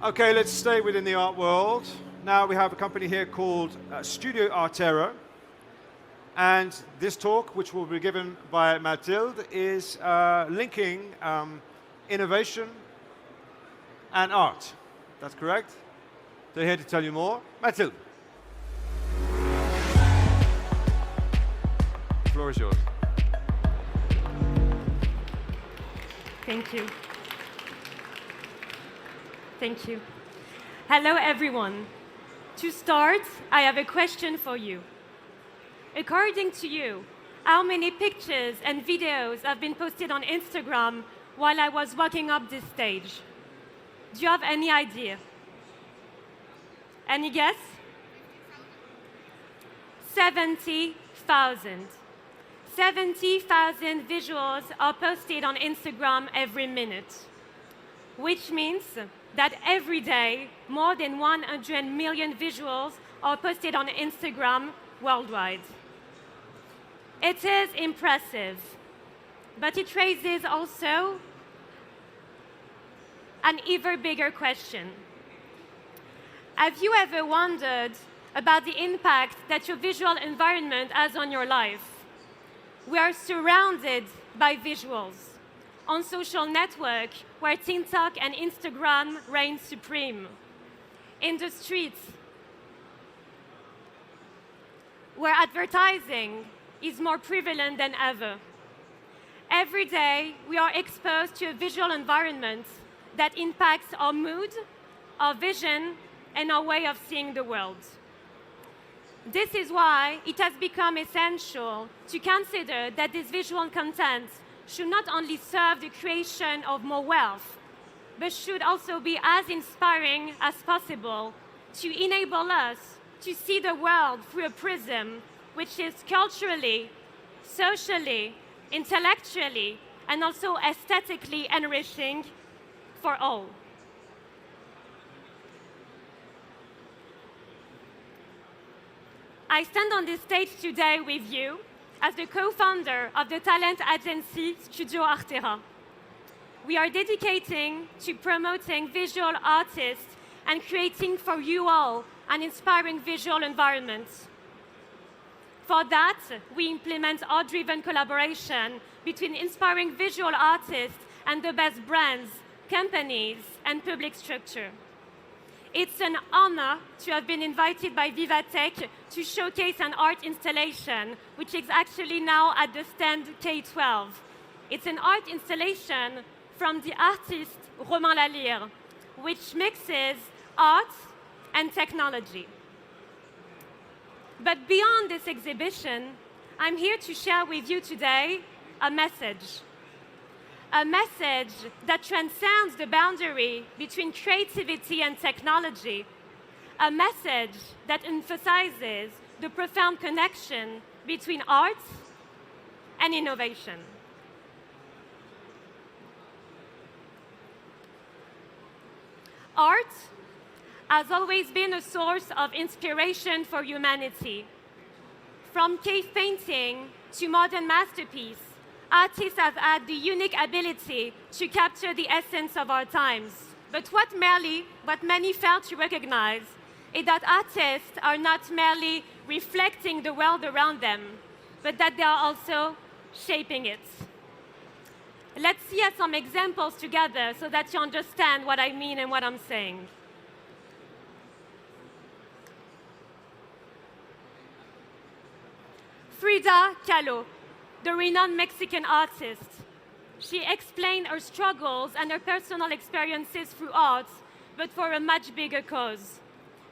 Okay, let's stay within the art world. Now we have a company here called Studio Artera. And this talk, which will be given by Mathilde, is linking innovation and art. That's correct? They're here to tell you more. Mathilde. The floor is yours. Thank you. Thank you. Hello, everyone. To start, I have a question for you. According to you, how many pictures and videos have been posted on Instagram while I was walking up this stage? Do you have any idea? Any guess? 70,000. 70,000 visuals are posted on Instagram every minute, which means that every day, more than 100 million visuals are posted on Instagram worldwide. It is impressive, but it raises also an even bigger question. Have you ever wondered about the impact that your visual environment has on your life? We are surrounded by visuals on social network where TikTok and Instagram reign supreme, in the streets where advertising is more prevalent than ever. Every day, we are exposed to a visual environment that impacts our mood, our vision, and our way of seeing the world. This is why it has become essential to consider that this visual content should not only serve the creation of more wealth, but should also be as inspiring as possible to enable us to see the world through a prism which is culturally, socially, intellectually, and also aesthetically enriching for all. I stand on this stage today with you as the co-founder of the talent agency Studio Artera. We are dedicating to promoting visual artists and creating for you all an inspiring visual environment. For that, we implement art-driven collaboration between inspiring visual artists and the best brands, companies, and public structure. It's an honor to have been invited by Vivatech to showcase an art installation, which is actually now at the stand K12. It's an art installation from the artist Romain Lalire, which mixes art and technology. But beyond this exhibition, I'm here to share with you today a message that transcends the boundary between creativity and technology, a message that emphasizes the profound connection between art and innovation. Art has always been a source of inspiration for humanity. From cave painting to modern masterpiece, artists have had the unique ability to capture the essence of our times. But what many fail to recognize is that artists are not merely reflecting the world around them, but that they are also shaping it. Let's see some examples together so that you understand what I mean and what I'm saying. Frida Kahlo, the renowned Mexican artist. She explained her struggles and her personal experiences through art, but for a much bigger cause.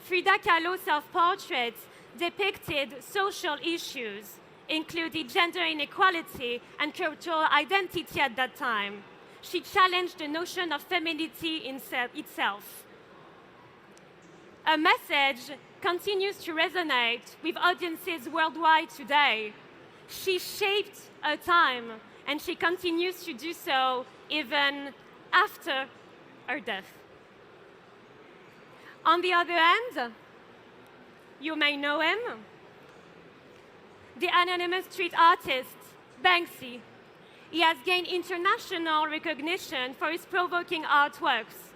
Frida Kahlo's self-portraits depicted social issues, including gender inequality and cultural identity at that time. She challenged the notion of femininity itself. Her message continues to resonate with audiences worldwide today. She shaped her time, and she continues to do so even after her death. On the other hand, you may know him, the anonymous street artist, Banksy. He has gained international recognition for his provoking artworks.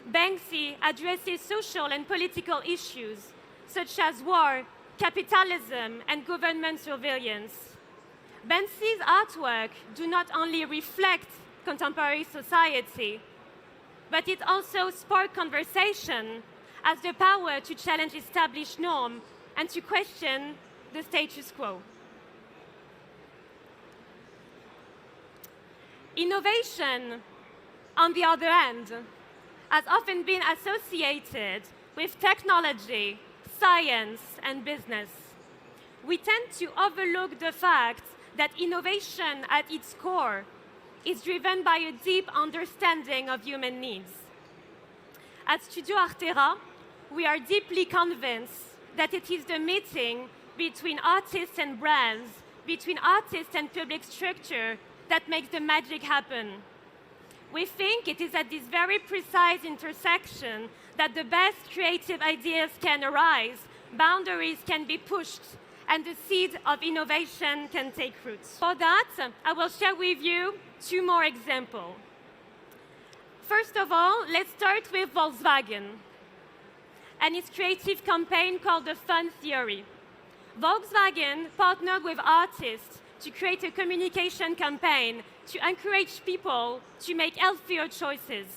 Banksy addresses social and political issues such as war, capitalism, and government surveillance. Banksy's artwork do not only reflect contemporary society, but it also sparks conversation, has the power to challenge established norms and to question the status quo. Innovation, on the other hand, has often been associated with technology, science, and business. We tend to overlook the fact that innovation at its core is driven by a deep understanding of human needs. At Studio Artera, we are deeply convinced that it is the meeting between artists and brands, between artists and public structure, that makes the magic happen. We think it is at this very precise intersection that the best creative ideas can arise, boundaries can be pushed, and the seed of innovation can take root. For that, I will share with you two more examples. First of all, let's start with Volkswagen and its creative campaign called the Fun Theory. Volkswagen partnered with artists to create a communication campaign to encourage people to make healthier choices.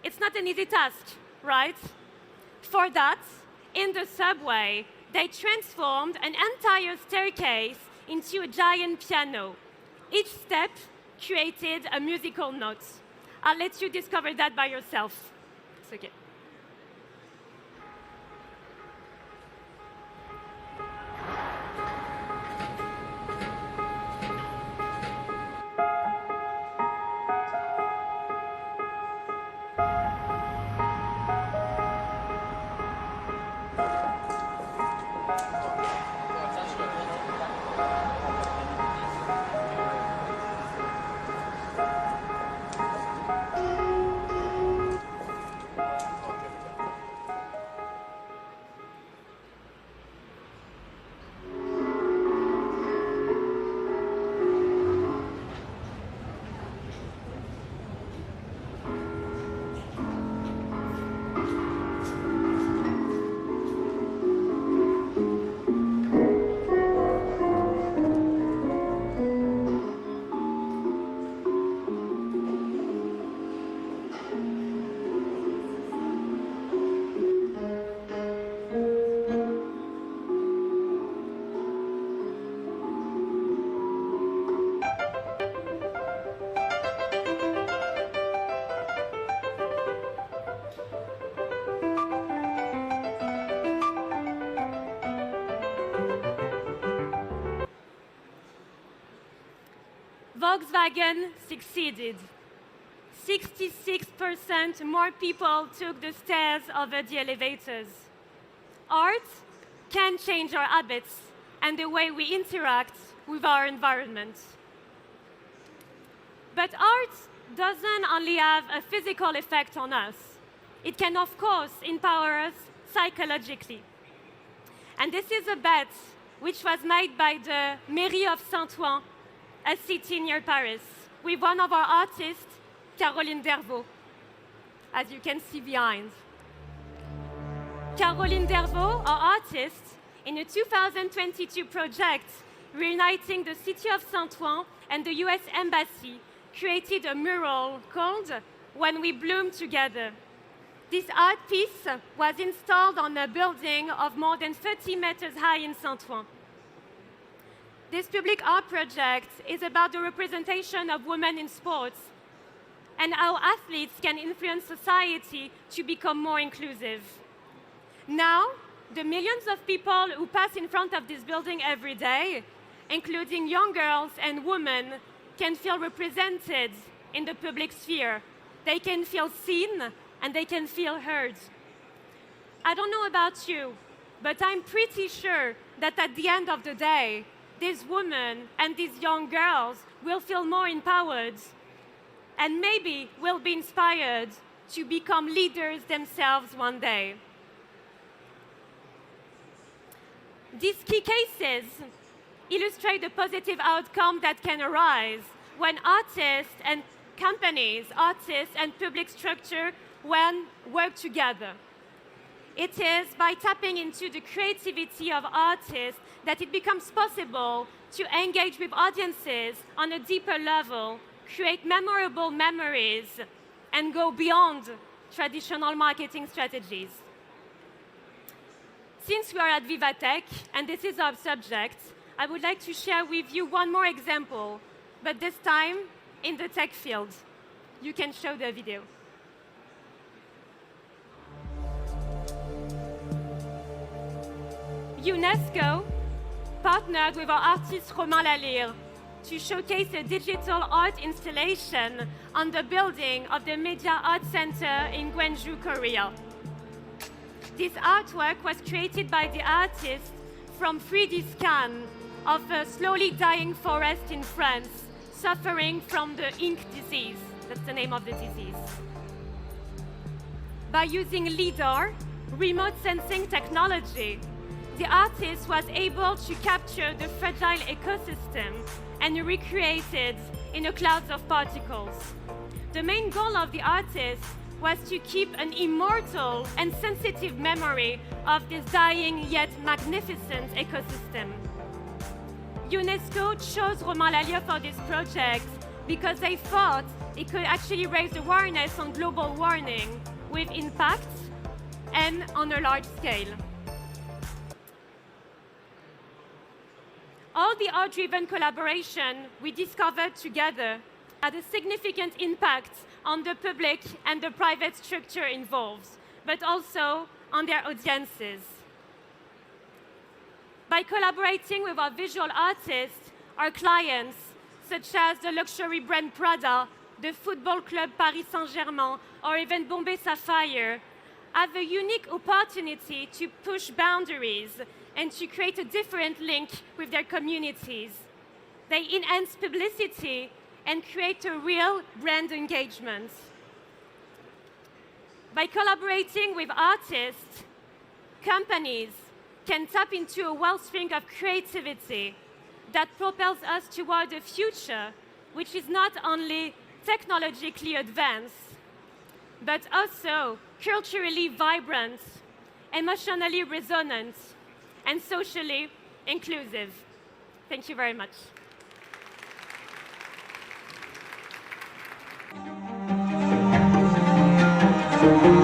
It's not an easy task, right? For that, in the subway, they transformed an entire staircase into a giant piano. Each step created a musical note. I'll let you discover that by yourself. It's okay. Volkswagen succeeded. 66% more people took the stairs over the elevators. Art can change our habits and the way we interact with our environment. But art doesn't only have a physical effect on us. It can, of course, empower us psychologically. And this is a bet which was made by the Mairie of Saint-Ouen, a city near Paris, with one of our artists, Caroline Dervaux, as you can see behind. Caroline Dervaux, our artist, in a 2022 project reuniting the city of Saint-Ouen and the US Embassy, created a mural called When We Bloom Together. This art piece was installed on a building of more than 30 meters high in Saint-Ouen. This public art project is about the representation of women in sports and how athletes can influence society to become more inclusive. Now, the millions of people who pass in front of this building every day, including young girls and women, can feel represented in the public sphere. They can feel seen and they can feel heard. I don't know about you, but I'm pretty sure that at the end of the day, these women and these young girls will feel more empowered and maybe will be inspired to become leaders themselves one day. These key cases illustrate the positive outcome that can arise when artists and companies, artists, and public structure when work together. It is by tapping into the creativity of artists that it becomes possible to engage with audiences on a deeper level, create memorable memories, and go beyond traditional marketing strategies. Since we are at Vivatech, and this is our subject, I would like to share with you one more example, but this time in the tech field. You can show the video. UNESCO partnered with our artist Romain Lalire to showcase a digital art installation on the building of the Media Art Center in Gwangju, Korea. This artwork was created by the artist from 3D scan of a slowly dying forest in France, suffering from the ink disease. That's the name of the disease. By using LIDAR, remote sensing technology, the artist was able to capture the fragile ecosystem and recreate it in a cloud of particles. The main goal of the artist was to keep an immortal and sensitive memory of this dying yet magnificent ecosystem. UNESCO chose Romain Lalire for this project because they thought it could actually raise awareness on global warming with impact and on a large scale. All the art-driven collaboration we discovered together had a significant impact on the public and the private structure involved, but also on their audiences. By collaborating with our visual artists, our clients, such as the luxury brand Prada, the football club Paris Saint-Germain, or even Bombay Sapphire, have a unique opportunity to push boundaries and to create a different link with their communities. They enhance publicity and create a real brand engagement. By collaborating with artists, companies can tap into a wellspring of creativity that propels us toward a future which is not only technologically advanced, but also culturally vibrant, emotionally resonant, and socially inclusive. Thank you very much. Thank you.